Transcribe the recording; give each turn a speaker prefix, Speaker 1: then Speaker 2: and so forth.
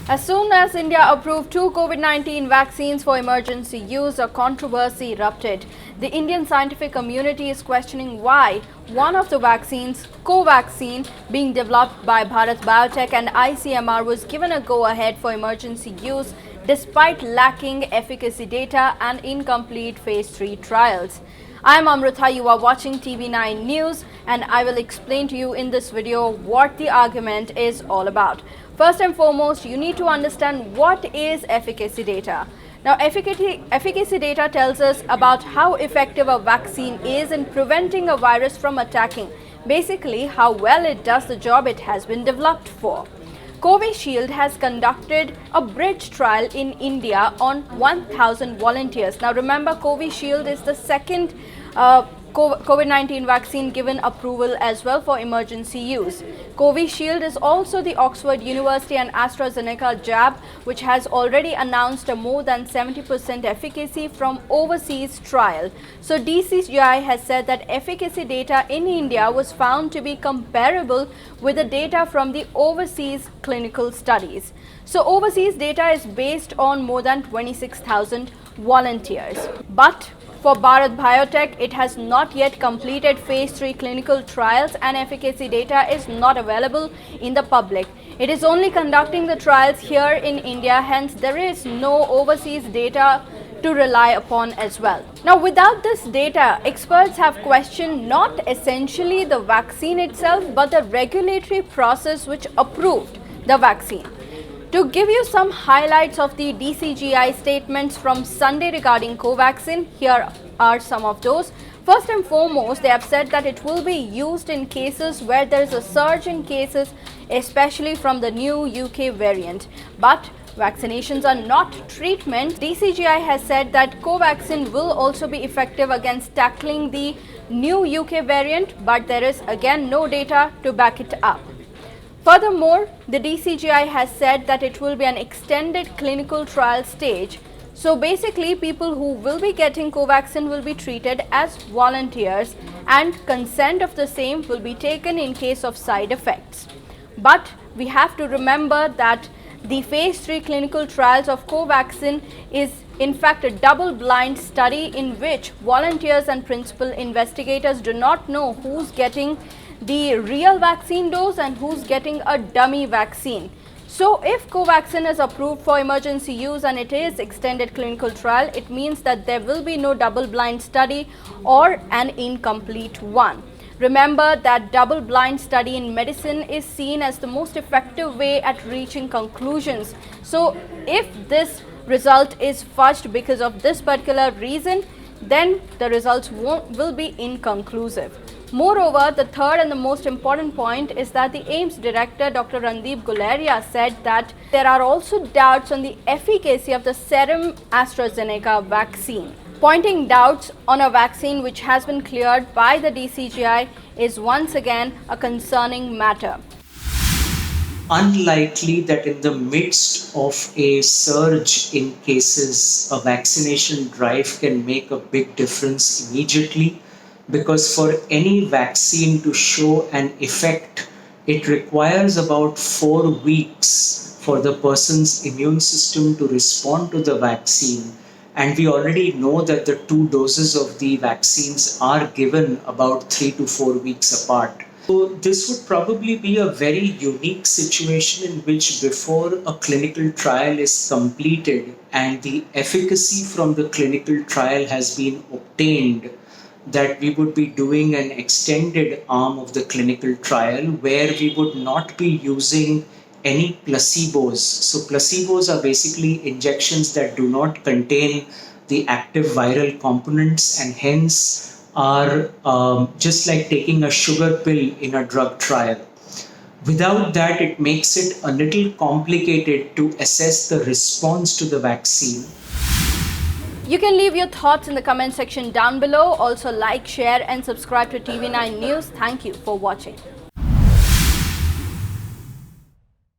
Speaker 1: As soon as India approved two COVID-19 vaccines for emergency use, a controversy erupted. The Indian scientific community is questioning why one of the vaccines, Covaxin, being developed by Bharat Biotech and ICMR, was given a go-ahead for emergency use despite lacking efficacy data and incomplete phase 3 trials. I am Amrita, you are watching TV9 News, and I will explain to you in this video what the argument is all about. First and foremost, you need to understand what is efficacy data. Now, efficacy data tells us about how effective a vaccine is in preventing a virus from attacking, basically how well it does the job it has been developed for. Covishield has conducted a bridge trial in India on 1,000 volunteers. Now remember, Covishield is the second COVID-19 vaccine given approval as well for emergency use. Covishield is also the Oxford University and AstraZeneca jab, which has already announced a more than 70% efficacy from overseas trial. So DCGI has said that efficacy data in India was found to be comparable with the data from the overseas clinical studies. So overseas data is based on more than 26,000 volunteers. But for Bharat Biotech, it has not yet completed phase 3 clinical trials and efficacy data is not available in the public. It is only conducting the trials here in India, hence there is no overseas data to rely upon as well. Now, without this data, experts have questioned not essentially the vaccine itself, but the regulatory process which approved the vaccine. To give you some highlights of the DCGI statements from Sunday regarding Covaxin, here are some of those. First and foremost, they have said that it will be used in cases where there is a surge in cases, especially from the new UK variant. But vaccinations are not treatment. DCGI has said that Covaxin will also be effective against tackling the new UK variant, but there is again no data to back it up. Furthermore, the DCGI has said that it will be an extended clinical trial stage. So basically, people who will be getting Covaxin will be treated as volunteers and consent of the same will be taken in case of side effects. But we have to remember that the phase 3 clinical trials of Covaxin is in fact a double-blind study in which volunteers and principal investigators do not know who's getting the real vaccine dose and who's getting a dummy vaccine. So if Covaxin is approved for emergency use and it is extended clinical trial, it means that there will be no double-blind study or an incomplete one. Remember that double-blind study in medicine is seen as the most effective way at reaching conclusions. So if this result is fudged because of this particular reason, then the results will be inconclusive. Moreover, the third and the most important point is that the AIIMS director, Dr. Randeep Guleria, said that there are also doubts on the efficacy of the serum AstraZeneca vaccine. Pointing doubts on a vaccine which has been cleared by the DCGI is once again a concerning matter.
Speaker 2: Unlikely that in the midst of a surge in cases, a vaccination drive can make a big difference immediately, because for any vaccine to show an effect, it requires about 4 weeks for the person's immune system to respond to the vaccine. And we already know that the 2 doses of the vaccines are given about 3 to 4 weeks apart. So this would probably be a very unique situation in which before a clinical trial is completed and the efficacy from the clinical trial has been obtained, that we would be doing an extended arm of the clinical trial where we would not be using any placebos. So placebos are basically injections that do not contain the active viral components and hence are just like taking a sugar pill in a drug trial. Without that, it makes it a little complicated to assess the response to the vaccine.
Speaker 1: You can leave your thoughts in the comment section down below. Also like, share and subscribe to TV9 News. Thank you for watching.